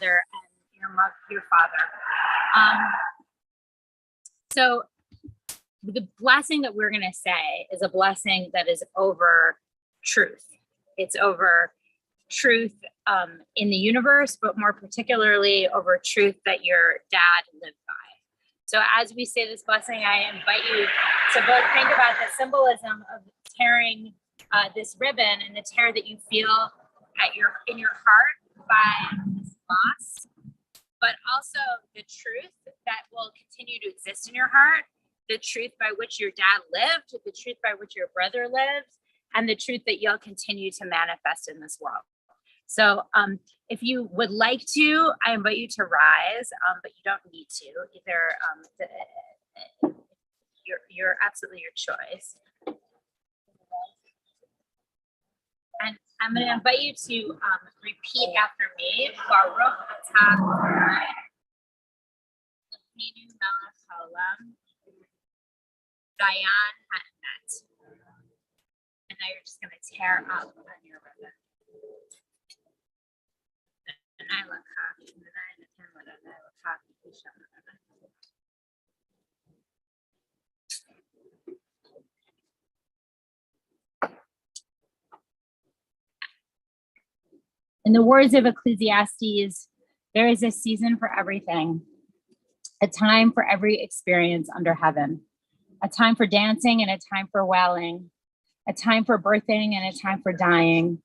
mother and your father. So the blessing that we're going to say is a blessing that is over truth. It's over truth in the universe, but more particularly over truth that your dad lived by. So as we say this blessing, I invite you to both think about the symbolism of tearing this ribbon and the tear that you feel in your heart by this loss, but also the truth that will continue to exist in your heart, the truth by which your dad lived, the truth by which your brother lived, and the truth that you'll continue to manifest in this world. So if you would like to, I invite you to rise, but you don't need to. Either you're absolutely your choice. And I'm going to invite you to repeat after me. Baruch atah Adonai, Eloheinu melech haolam, Dayan ha'emet. And now you're just going to tear up on your ribbon. In the words of Ecclesiastes, there is a season for everything, a time for every experience under heaven, a time for dancing and a time for wailing, a time for birthing and a time for dying,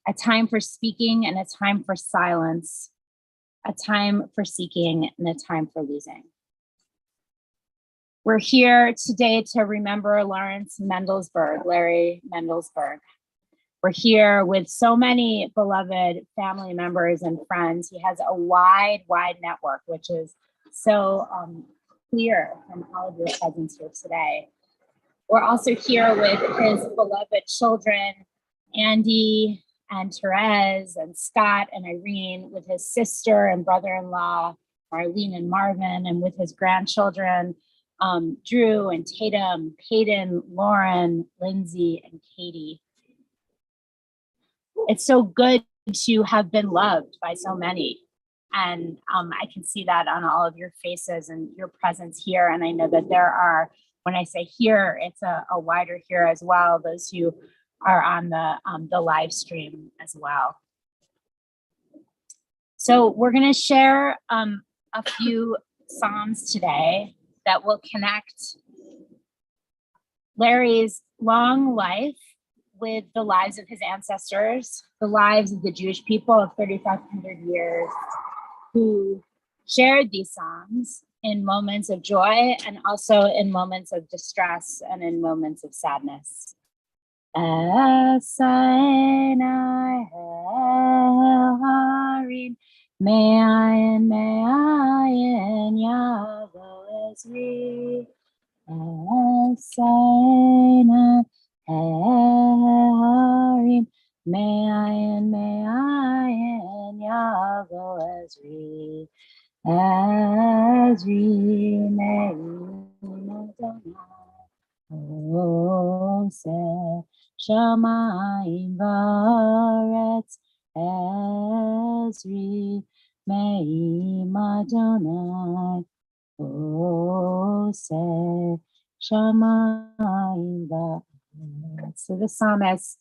a time for speaking and a time for silence, a time for seeking and a time for losing. We're here today to remember Lawrence Mendelsberg, Larry Mendelsberg. We're here with so many beloved family members and friends. He has a wide network, which is so clear from all of your presence here today. We're also here with his beloved children, Andy and Therese and Scott and Irene, with his sister and brother-in-law, Marlene and Marvin, and with his grandchildren, Drew and Tatum, Peyton, Lauren, Lindsay, and Katie. It's so good to have been loved by so many. And I can see that on all of your faces and your presence here. And I know that there are, when I say here, it's a wider here as well, those who are on the live stream as well. So we're going to share a few Psalms today that will connect Larry's long life with the lives of his ancestors, the lives of the Jewish people of 3,500 years who shared these Psalms in moments of joy and also in moments of distress and in moments of sadness. Me'ayin yavo ezri, Esayin harim, me'ayin yavo ezri, ezri me'im Adonai, Oseh shamayim va'aretz, Ezri me'im Adonai, Oseh shamayim va'aretz. So the psalmist,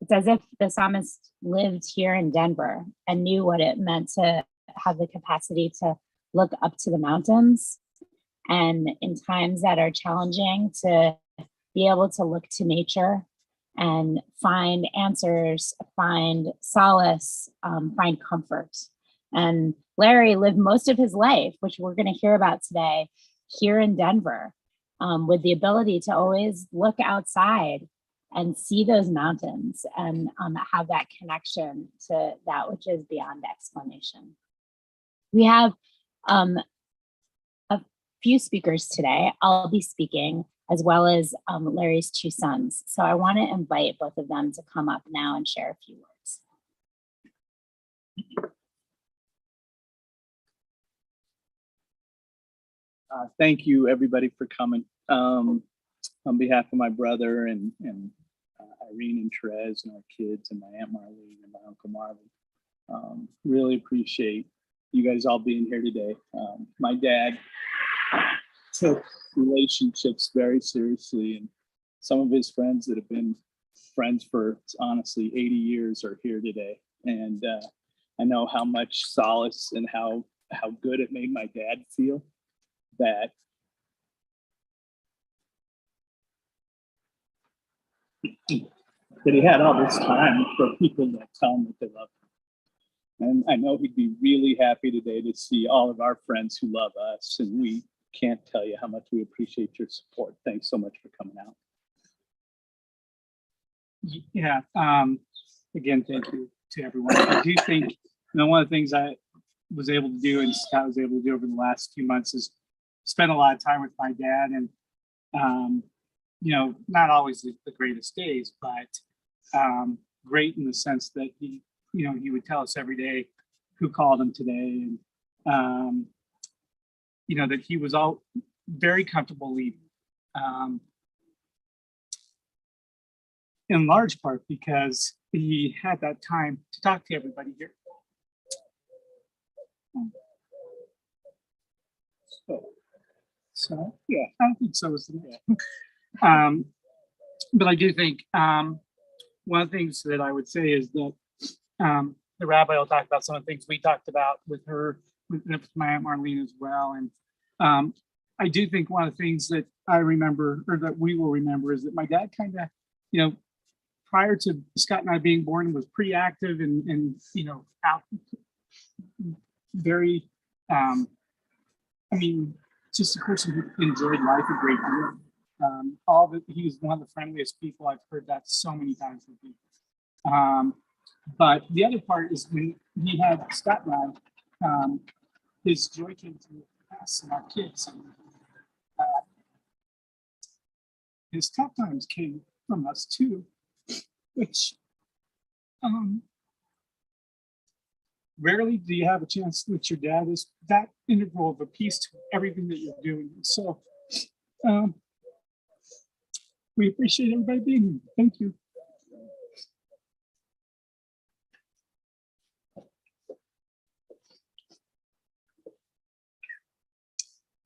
it's as if the psalmist lived here in Denver and knew what it meant to have the capacity to look up to the mountains, and in times that are challenging to be able to look to nature and find answers, find solace, find comfort. And Larry lived most of his life, which we're going to hear about today, here in Denver, with the ability to always look outside and see those mountains and have that connection to that which is beyond explanation. We have a few speakers today. I'll be speaking, as well as Larry's two sons. So I want to invite both of them to come up now and share a few words. Thank you, everybody, for coming. On behalf of my brother and Irene and Therese and our kids and my Aunt Marlene and my Uncle Marvin, Really appreciate you guys all being here today. My dad took relationships very seriously, and some of his friends that have been friends for honestly 80 years are here today. And I know how much solace and how good it made my dad feel that he had all this time for people that tell him that they love him. And I know he'd be really happy today to see all of our friends who love us. And we can't tell you how much we appreciate your support. Thanks so much for coming out. Yeah. Again, thank you to everyone. I do think, one of the things I was able to do and Scott was able to do over the last few months is spend a lot of time with my dad, and not always the greatest days, but great in the sense that he would tell us every day who called him today, and that he was all very comfortable leaving. In large part because he had that time to talk to everybody here. So yeah, I don't think so. But I do think one of the things that I would say is that the rabbi will talk about some of the things we talked about with her, with my Aunt Marlene as well. And I do think one of the things that I remember, or that we will remember, is that my dad kind of, prior to Scott and I being born, was pretty active and out, very, just a person who enjoyed life a great deal. He was one of the friendliest people. I've heard that so many times from people. But the other part is when he had Scott and I, his joy came to us and our kids. And, his tough times came from us too, which rarely do you have a chance that your dad is that integral of a piece to everything that you're doing. So we appreciate everybody being here. Thank you.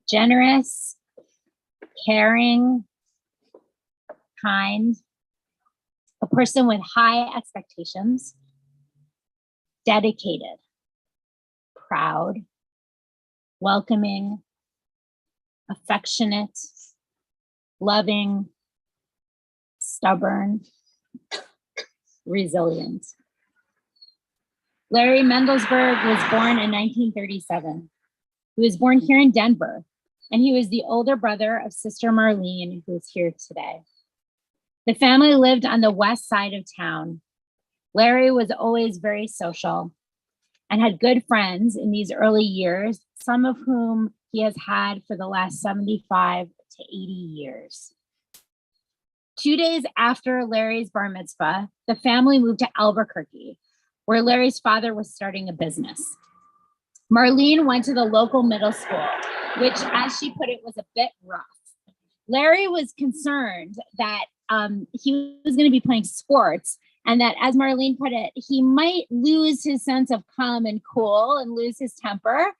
Generous, caring, kind, a person with high expectations, dedicated, proud, welcoming, affectionate, loving, stubborn, resilient. Larry Mendelsberg was born in 1937. He was born here in Denver, and he was the older brother of Sister Marlene, who is here today. The family lived on the west side of town. Larry was always very social and had good friends in these early years, some of whom he has had for the last 75 to 80 years. 2 days after Larry's bar mitzvah, the family moved to Albuquerque, where Larry's father was starting a business. Marlene went to the local middle school, which, as she put it, was a bit rough. Larry was concerned that he was going to be playing sports, and that, as Marlene put it, he might lose his sense of calm and cool and lose his temper.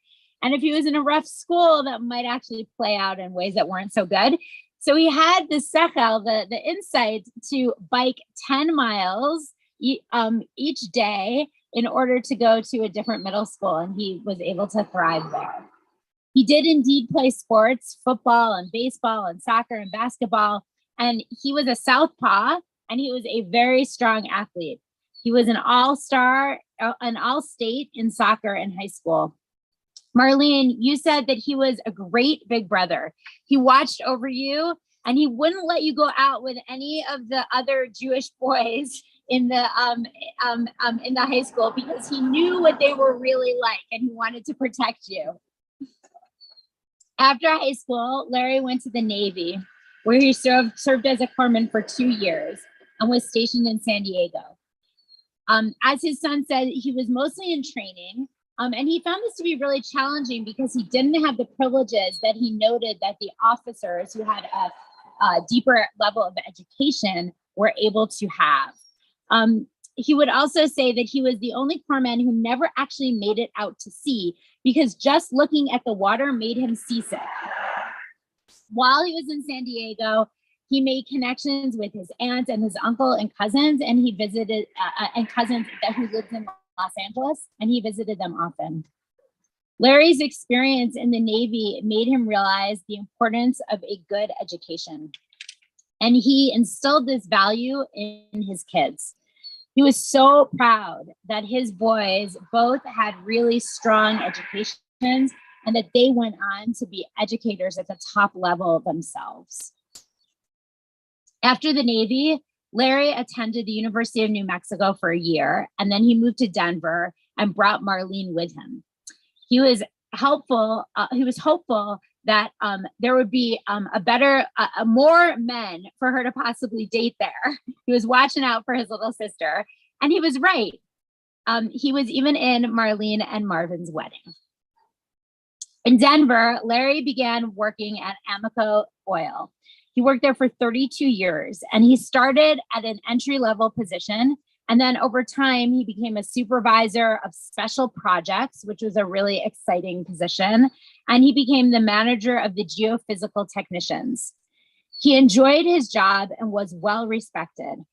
And if he was in a rough school, that might actually play out in ways that weren't so good. So he had the sechel, the insight, to bike 10 miles each day in order to go to a different middle school, and he was able to thrive there. He did indeed play sports, football and baseball and soccer and basketball, and he was a southpaw, and he was a very strong athlete. He was an all-star, an all-state in soccer in high school. Marlene, you said that he was a great big brother. He watched over you, and he wouldn't let you go out with any of the other Jewish boys in the high school because he knew what they were really like, and he wanted to protect you. After high school, Larry went to the Navy, where he served as a corpsman for 2 years and was stationed in San Diego. As his son said, he was mostly in training, and he found this to be really challenging because he didn't have the privileges that he noted that the officers who had a deeper level of education were able to have. he would also say that he was the only poor man who never actually made it out to sea because just looking at the water made him seasick. While he was in San Diego, he made connections with his aunt and his uncle and cousins, and he visited and cousins who lived in Los Angeles, and he visited them often. Larry's experience in the Navy made him realize the importance of a good education, and he instilled this value in his kids. He was so proud that his boys both had really strong educations and that they went on to be educators at the top level themselves. After the Navy, Larry attended the University of New Mexico for a year, and then he moved to Denver and brought Marlene with him. He was hopeful that there would be more men for her to possibly date there. He was watching out for his little sister, and he was right. He was even in Marlene and Marvin's wedding. In Denver, Larry began working at Amoco Oil. He worked there for 32 years, and he started at an entry-level position. And then over time, he became a supervisor of special projects, which was a really exciting position. And he became the manager of the geophysical technicians. He enjoyed his job and was well respected.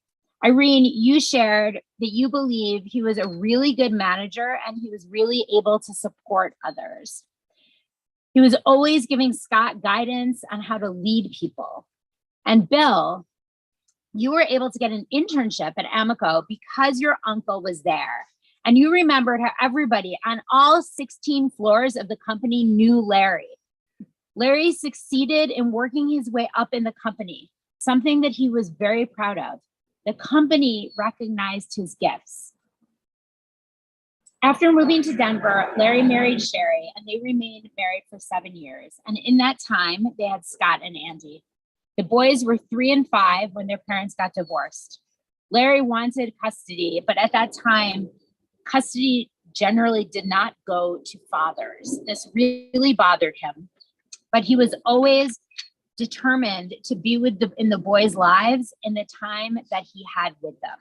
Irene, you shared that you believe he was a really good manager and he was really able to support others. He was always giving Scott guidance on how to lead people. And Bill, you were able to get an internship at Amoco because your uncle was there. And you remembered how everybody on all 16 floors of the company knew Larry. Larry succeeded in working his way up in the company, something that he was very proud of. The company recognized his gifts. After moving to Denver, Larry married Sherry, and they remained married for 7 years. And in that time, they had Scott and Andy. The boys were 3 and 5 when their parents got divorced. Larry wanted custody, but at that time, custody generally did not go to fathers. This really bothered him, but he was always determined to be in the boys' lives in the time that he had with them.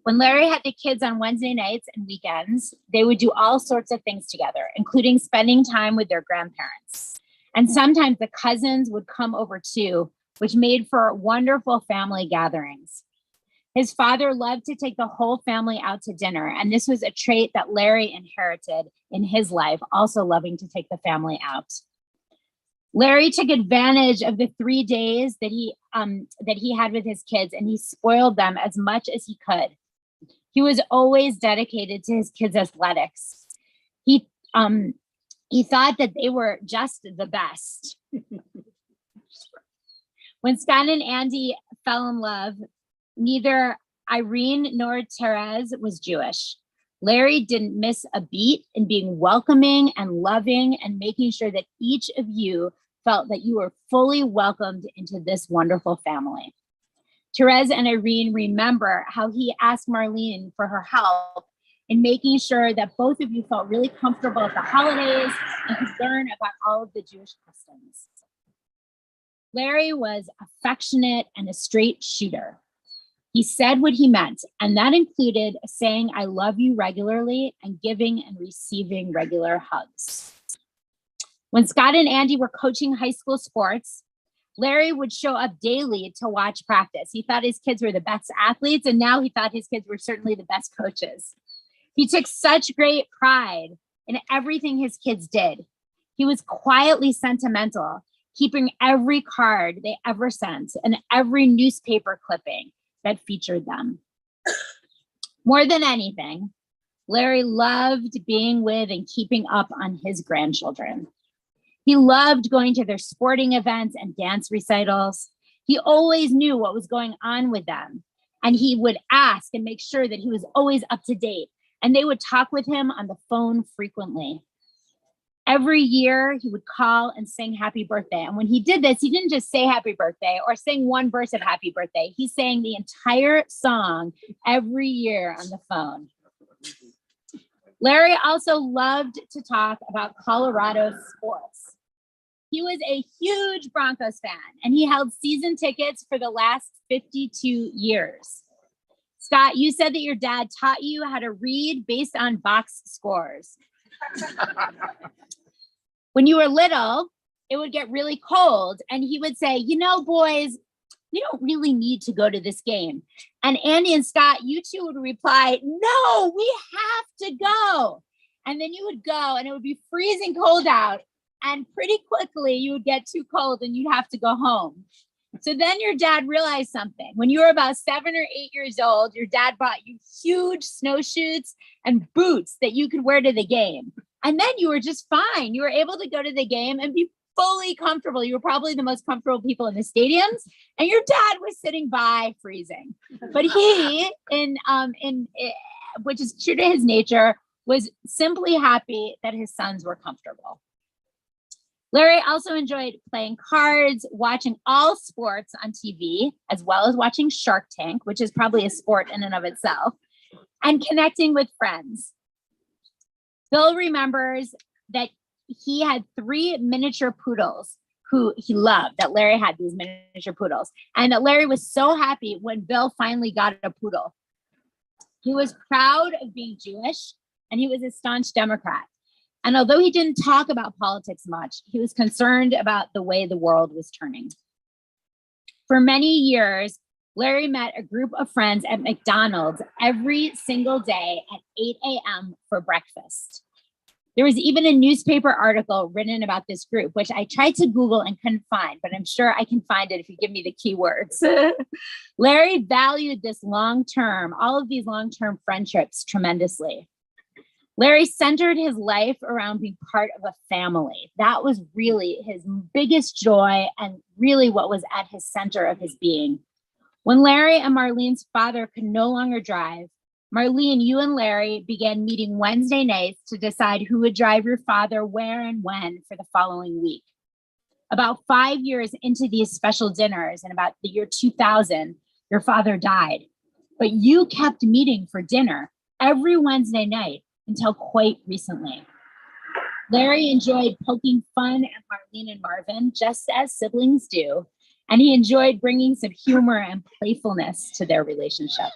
When Larry had the kids on Wednesday nights and weekends, they would do all sorts of things together, including spending time with their grandparents. And sometimes the cousins would come over too, which made for wonderful family gatherings. His father loved to take the whole family out to dinner, and this was a trait that Larry inherited in his life, also loving to take the family out. Larry took advantage of the 3 days that he had with his kids, and he spoiled them as much as he could. He was always dedicated to his kids' athletics. He thought that they were just the best. When Scott and Andy fell in love, neither Irene nor Therese was Jewish. Larry didn't miss a beat in being welcoming and loving and making sure that each of you felt that you were fully welcomed into this wonderful family. Therese and Irene remember how he asked Marlene for her help in making sure that both of you felt really comfortable at the holidays and could learn about all of the Jewish customs. Larry was affectionate and a straight shooter. He said what he meant, and that included saying, "I love you" regularly and giving and receiving regular hugs. When Scott and Andy were coaching high school sports, Larry would show up daily to watch practice. He thought his kids were the best athletes, and now he thought his kids were certainly the best coaches. He took such great pride in everything his kids did. He was quietly sentimental, keeping every card they ever sent and every newspaper clipping that featured them. More than anything, Larry loved being with and keeping up on his grandchildren. He loved going to their sporting events and dance recitals. He always knew what was going on with them, and he would ask and make sure that he was always up to date, and they would talk with him on the phone frequently. Every year, he would call and sing happy birthday. And when he did this, he didn't just say happy birthday or sing one verse of happy birthday. He sang the entire song every year on the phone. Larry also loved to talk about Colorado sports. He was a huge Broncos fan, and he held season tickets for the last 52 years. Scott, you said that your dad taught you how to read based on box scores. When you were little, it would get really cold and he would say, you know, boys, we don't really need to go to this game. And Andy and Scott, you two would reply, no, we have to go. And then you would go and it would be freezing cold out. And pretty quickly you would get too cold and you'd have to go home. So then your dad realized something. When you were about 7 or 8 years old, your dad bought you huge snowshoes and boots that you could wear to the game. And then you were just fine. You were able to go to the game and be fully comfortable. You were probably the most comfortable people in the stadiums, and your dad was sitting by freezing. But he, which is true to his nature, was simply happy that his sons were comfortable. Larry also enjoyed playing cards, watching all sports on TV, as well as watching Shark Tank, which is probably a sport in and of itself, and connecting with friends. Bill remembers that he had 3 miniature poodles who he loved, that Larry had these miniature poodles, and that Larry was so happy when Bill finally got a poodle. He was proud of being Jewish, and he was a staunch Democrat. And although he didn't talk about politics much, he was concerned about the way the world was turning. For many years, Larry met a group of friends at McDonald's every single day at 8 a.m. for breakfast. There was even a newspaper article written about this group, which I tried to Google and couldn't find, but I'm sure I can find it if you give me the keywords. Larry valued this all of these long-term friendships tremendously. Larry centered his life around being part of a family. That was really his biggest joy and really what was at his center of his being. When Larry and Marlene's father could no longer drive, Marlene, you and Larry began meeting Wednesday nights to decide who would drive your father where and when for the following week. About 5 years into these special dinners, in about the year 2000, your father died. But you kept meeting for dinner every Wednesday night until quite recently. Larry enjoyed poking fun at Marlene and Marvin, just as siblings do, and he enjoyed bringing some humor and playfulness to their relationship.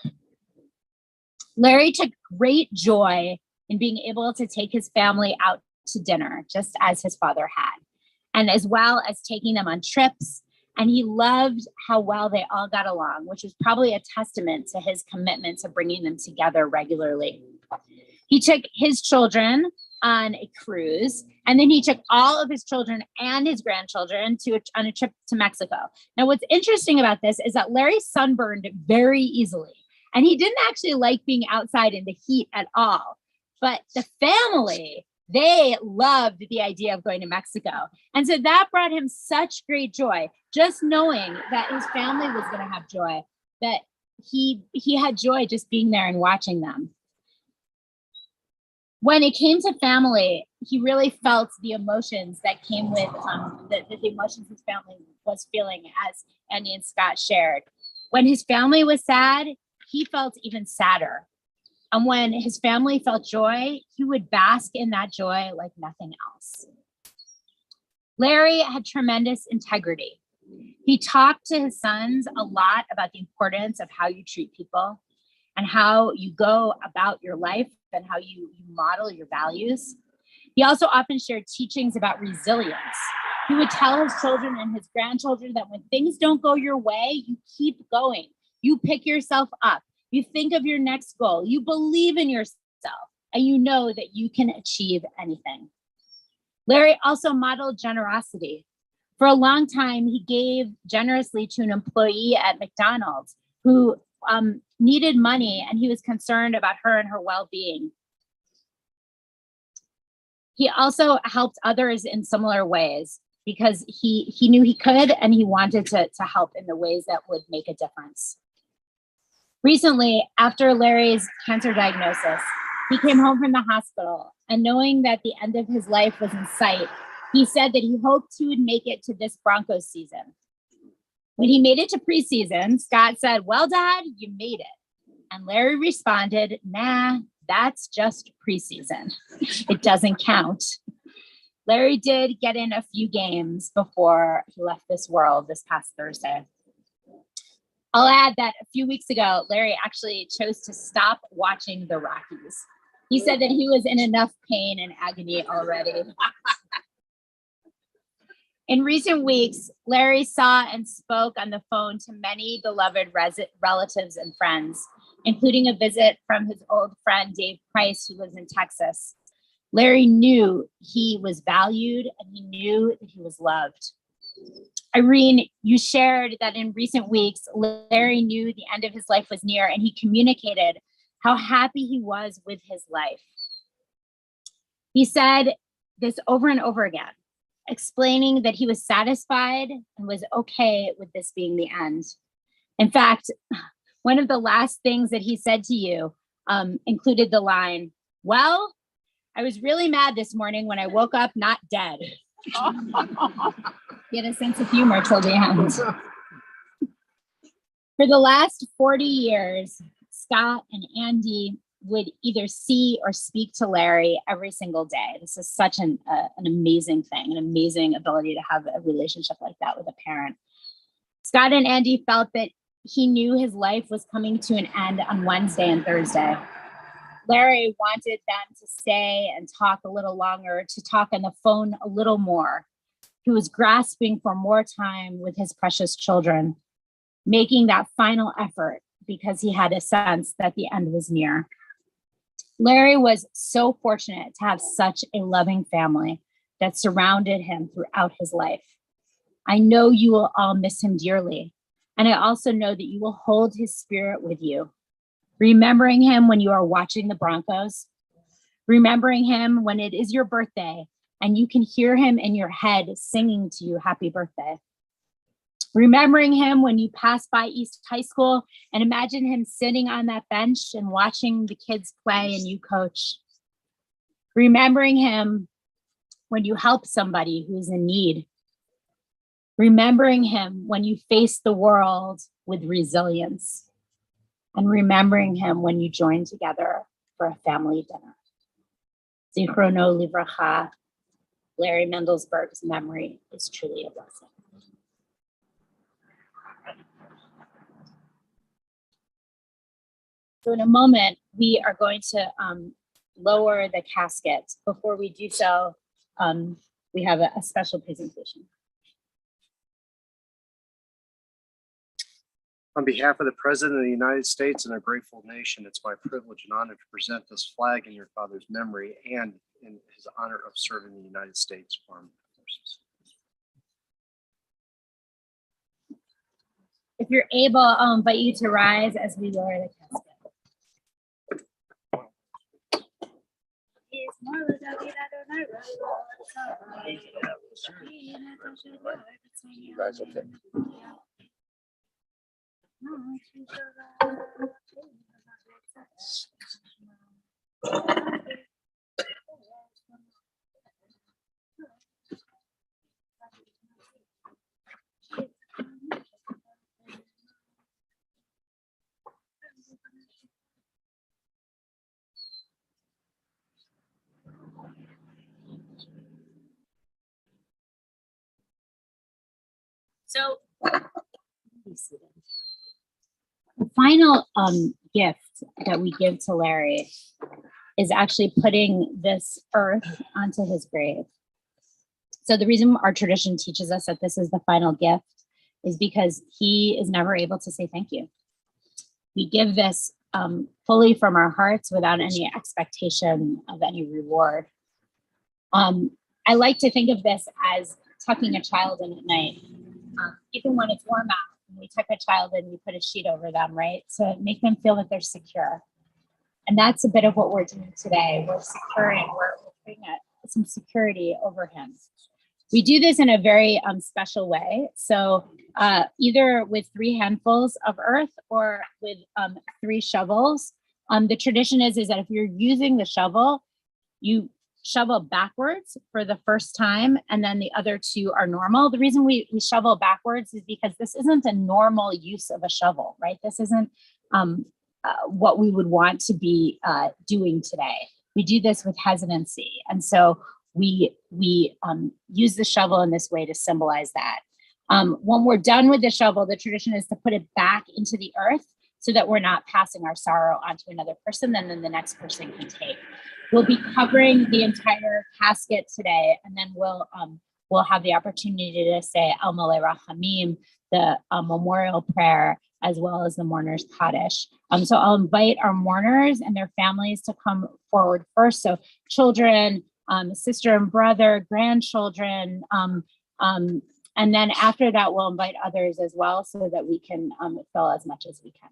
Larry took great joy in being able to take his family out to dinner, just as his father had, and as well as taking them on trips. And he loved how well they all got along, which was probably a testament to his commitment to bringing them together regularly. He took his children on a cruise, and then he took all of his children and his grandchildren on a trip to Mexico. Now, what's interesting about this is that Larry sunburned very easily, and he didn't actually like being outside in the heat at all. But the family, they loved the idea of going to Mexico. And so that brought him such great joy, just knowing that his family was going to have joy, that he had joy just being there and watching them. When it came to family, he really felt the emotions that came with the emotions his family was feeling, as Andy and Scott shared. When his family was sad, he felt even sadder. And when his family felt joy, he would bask in that joy like nothing else. Larry had tremendous integrity. He talked to his sons a lot about the importance of how you treat people and how you go about your life and how you model your values. He also often shared teachings about resilience. He would tell his children and his grandchildren that when things don't go your way, you keep going. You pick yourself up. You think of your next goal. You believe in yourself, and you know that you can achieve anything. Larry also modeled generosity. For a long time, he gave generously to an employee at McDonald's who needed money, and he was concerned about her and her well-being. He also helped others in similar ways because he knew he could, and he wanted to help in the ways that would make a difference. Recently, after Larry's cancer diagnosis, he came home from the hospital, and knowing that the end of his life was in sight, he said that he hoped he would make it to this Broncos season. When he made it to preseason, Scott said, "Well, Dad, you made it." And Larry responded, "Nah, that's just preseason. It doesn't count." Larry did get in a few games before he left this world this past Thursday. I'll add that a few weeks ago, Larry actually chose to stop watching the Rockies. He said that he was in enough pain and agony already. In recent weeks, Larry saw and spoke on the phone to many beloved relatives and friends, including a visit from his old friend, Dave Price, who lives in Texas. Larry knew he was valued and he knew that he was loved. Irene, you shared that in recent weeks, Larry knew the end of his life was near and he communicated how happy he was with his life. He said this over and over again, explaining that he was satisfied and was okay with this being the end. In fact, one of the last things that he said to you included the line, "Well, I was really mad this morning when I woke up not dead." He had a sense of humor till the end. For the last 40 years, Scott and Andy would either see or speak to Larry every single day. This is such an amazing thing, an amazing ability to have a relationship like that with a parent. Scott and Andy felt that he knew his life was coming to an end on Wednesday and Thursday. Larry wanted them to stay and talk a little longer, to talk on the phone a little more. He was grasping for more time with his precious children, making that final effort because he had a sense that the end was near. Larry was so fortunate to have such a loving family that surrounded him throughout his life. I know you will all miss him dearly, and I also know that you will hold his spirit with you, remembering him when you are watching the Broncos, remembering him when it is your birthday and you can hear him in your head singing to you happy birthday. Remembering him when you pass by East High School and imagine him sitting on that bench and watching the kids play and you coach. Remembering him when you help somebody who's in need. Remembering him when you face the world with resilience. And remembering him when you join together for a family dinner. Zichrono livracha, Larry Mendelsberg's memory is truly a blessing. So in a moment, we are going to lower the casket. Before we do so, we have a special presentation. On behalf of the President of the United States and a grateful nation, it's my privilege and honor to present this flag in your father's memory and in his honor of serving the United States Armed Forces. If you're able, I'll invite you to rise as we lower the casket. You guys okay? So the final gift that we give to Larry is actually putting this earth onto his grave. So the reason our tradition teaches us that this is the final gift is because he is never able to say thank you. We give this fully from our hearts without any expectation of any reward. I like to think of this as tucking a child in at night. Even when it's warm out, we tuck a child in, we put a sheet over them, right? To make them feel that they're secure. And that's a bit of what we're doing today. We're securing, we're putting some security over him. We do this in a very special way. So either with 3 handfuls of earth or with 3 shovels. The tradition is that if you're using the shovel, you shovel backwards for the first time, and then the other 2 are normal. The reason we shovel backwards is because this isn't a normal use of a shovel, right? This isn't what we would want to be doing today. We do this with hesitancy. And so we use the shovel in this way to symbolize that. When we're done with the shovel, the tradition is to put it back into the earth so that we're not passing our sorrow onto another person, and then the next person can take. We'll be covering the entire casket today, and then we'll have the opportunity to say El Malei Rachamim, the memorial prayer, as well as the mourners Kaddish. So I'll invite our mourners and their families to come forward first. So children, sister and brother, grandchildren, and then after that, we'll invite others as well so that we can fill as much as we can.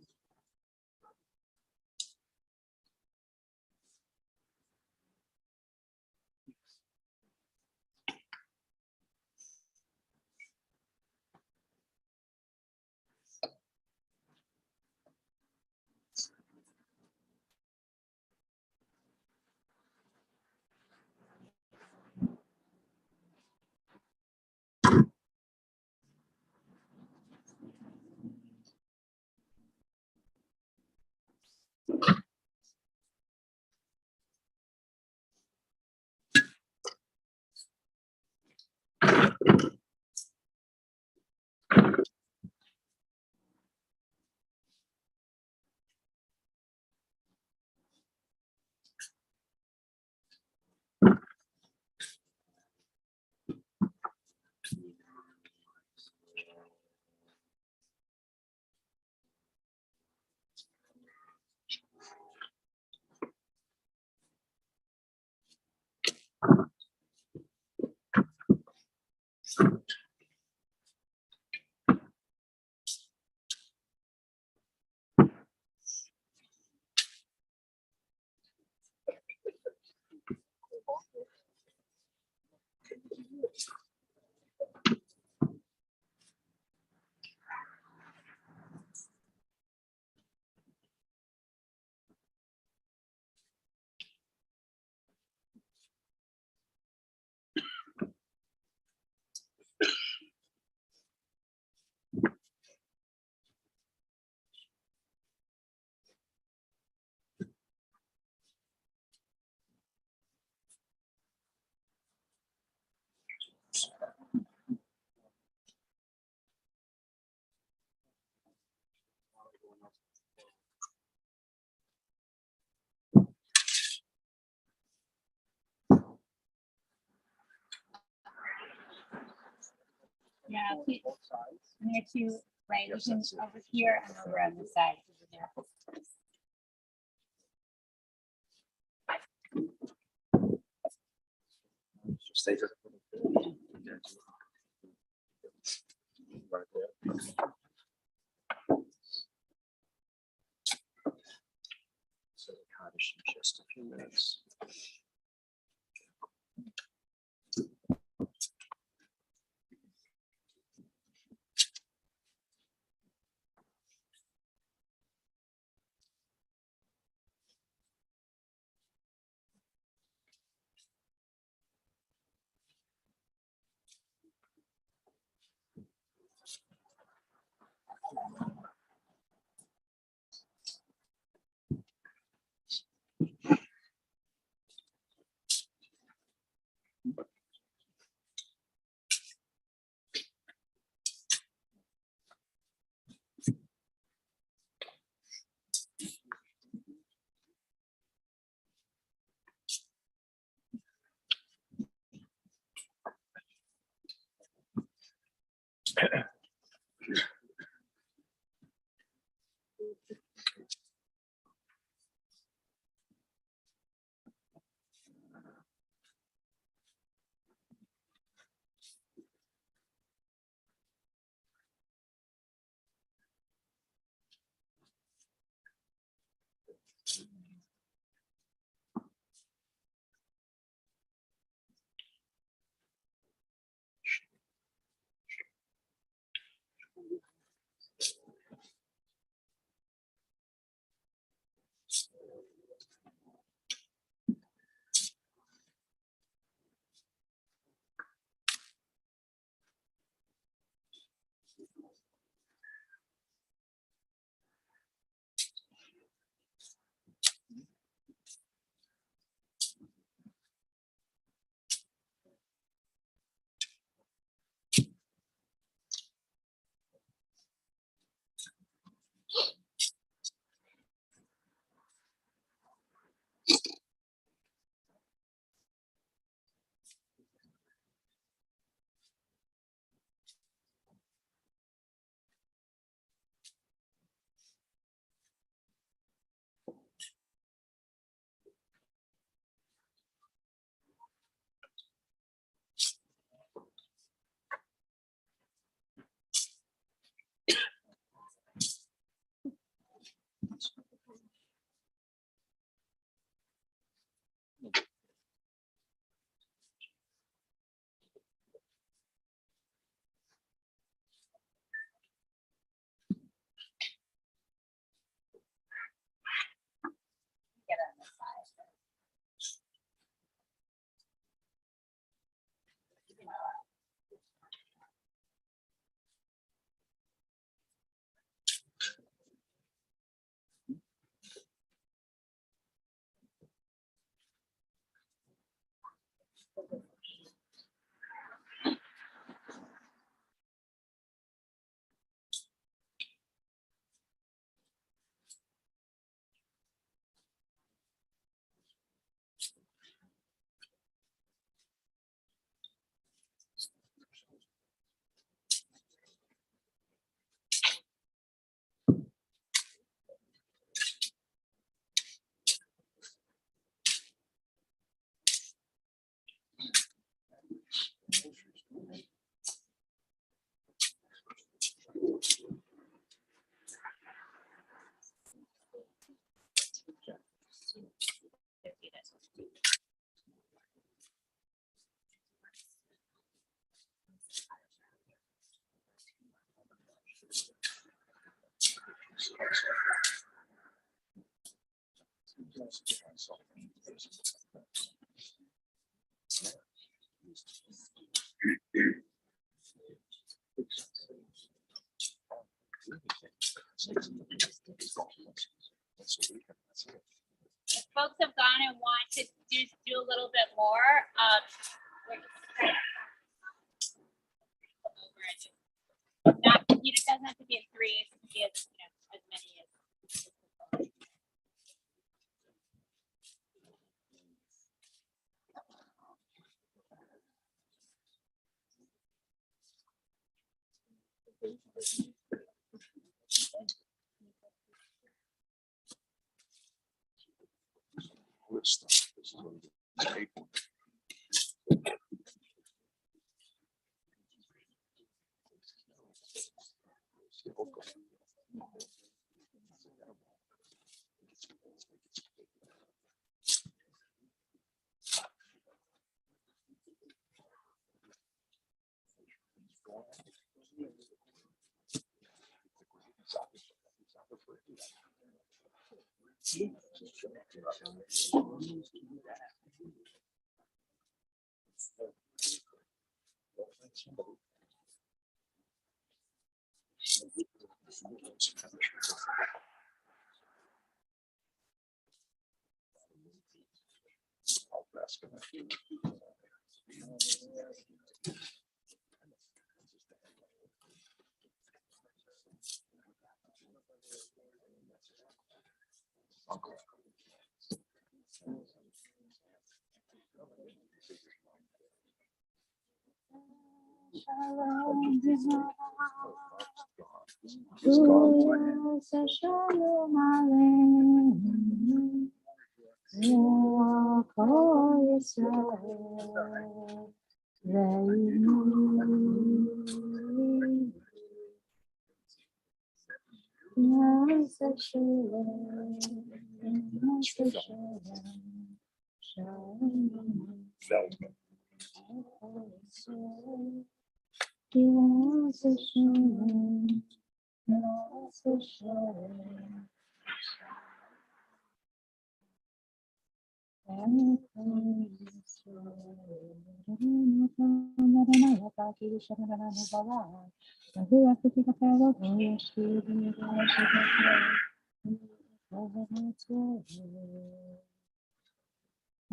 Yeah, near to right, you can over here and over on the side. Stay here. Right there. So the Kaddish in just a few minutes. If folks have gone and want to do a little bit more, we're just trying to come over and not, it doesn't have to be in threes, it can be as, as many as.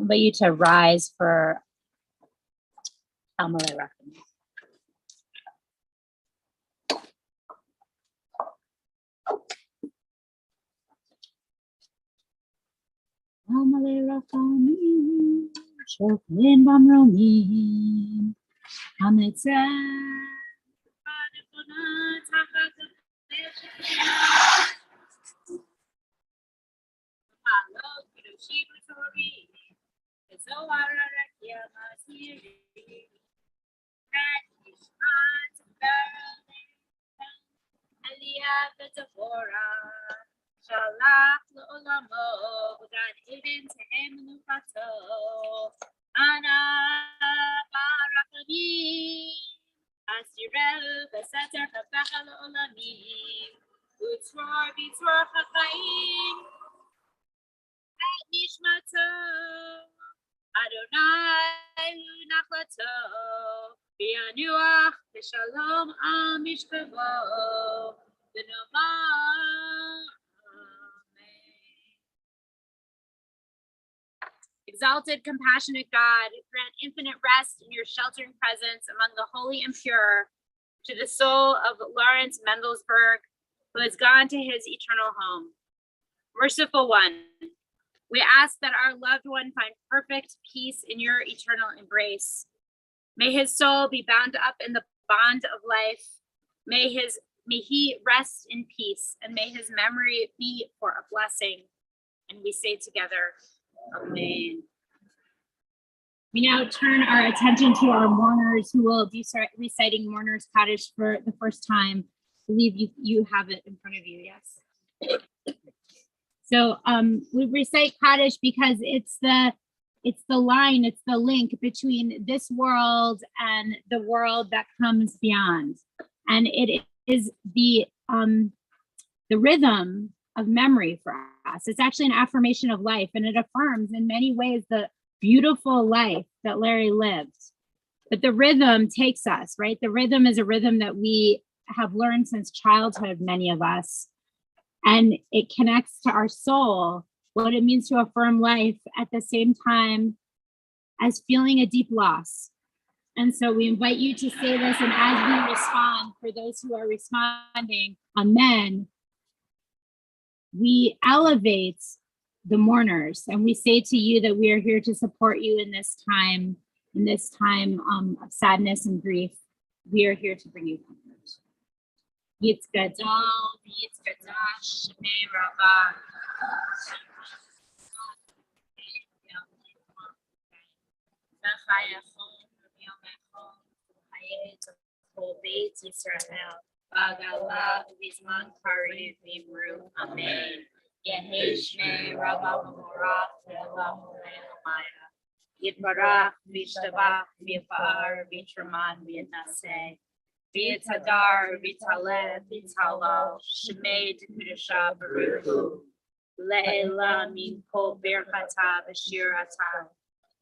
I invite you to rise for Amalei Racham. Amalei Rachamim, Shofrim Bamromim, Hametzah. Shalach le'olamo, v'gan eden tehem menuchato, ana barachamim, asirel v'seter hapecha le'olamim, utzror b'tzror ha'chaim, et nishmato, Adonai hu nachlato, v'yanuach v'shalom al mishkavo, v'nomar. Exalted, compassionate God, grant infinite rest in your sheltering presence among the holy and pure to the soul of Lawrence Mendelsberg, who has gone to his eternal home. Merciful One, we ask that our loved one find perfect peace in your eternal embrace. May his soul be bound up in the bond of life. May he rest in peace, and may his memory be for a blessing. And we say together, Amen. We now turn our attention to our mourners, who will be reciting Mourner's Kaddish for the first time. I believe you have it in front of you, yes. So we recite Kaddish because it's the line, it's the link between this world and the world that comes beyond. And it is the the rhythm of memory for us. It's actually an affirmation of life, and it affirms in many ways the beautiful life that Larry lived. But the rhythm takes us, right? The rhythm is a rhythm that we have learned since childhood, many of us, and it connects to our soul, what it means to affirm life at the same time as feeling a deep loss. And so we invite you to say this, and as we respond, for those who are responding, amen, we elevate the mourners, and we say to you that we are here to support you in this time of sadness and grief. We are here to bring you comfort. Yitzgadol, Yitzgadash, Shmei Rabbah. Beit Yisrael, Bagala, Vizman Kari, Vimru, Amen. Yehi Shmei Rabba Morach, Vela Maya. Yitbarach, Vishtabach, Vifar, Vitraman, Vitnase. Vitadar, Vitale, Vitalo, Shmei Dekudasha, Baruch. Leila, Minko, Birchata, Bashirata.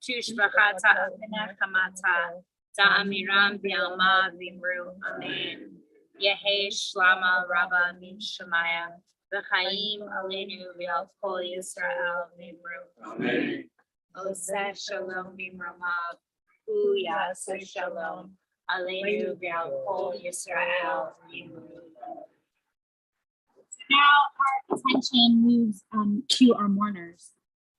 Tushbachata, Pinachamata. Da'amiram Bialma Vimru Amen. Yehe Shlama Rabba Min Shemaya. V'chaim Aleinu V'al Kol Yisrael Vimru Amen. Oseh Shalom Vimramav. Uyaseh Shalom Aleinu V'al Kol Yisrael Vimru. Now our attention moves to our mourners.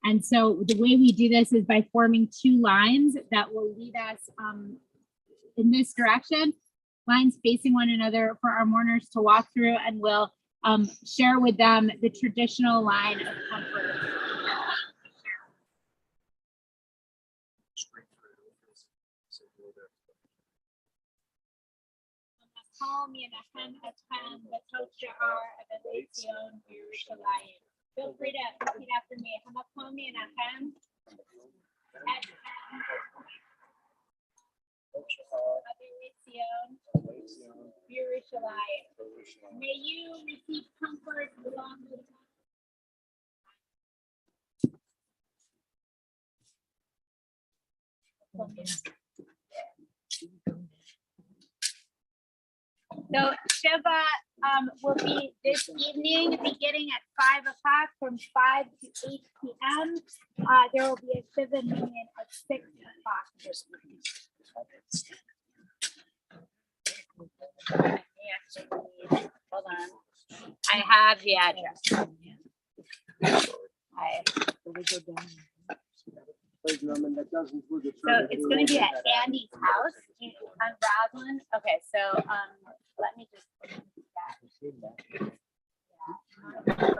And so the way we do this is by forming two lines that will lead us in this direction, lines facing one another for our mourners to walk through, and we'll share with them the traditional line of comfort. Feel free to repeat after me. Hamakom Yenachem Yerushalayim. May you receive comfort along with So Shiva will be this evening, beginning at 5 o'clock, from 5 to 8 p.m. There will be a Shiva meeting at 6 o'clock this evening. Hold on. I have the address. So it's going to be at Andy's house on Roslyn. Okay, so let me just. Yeah.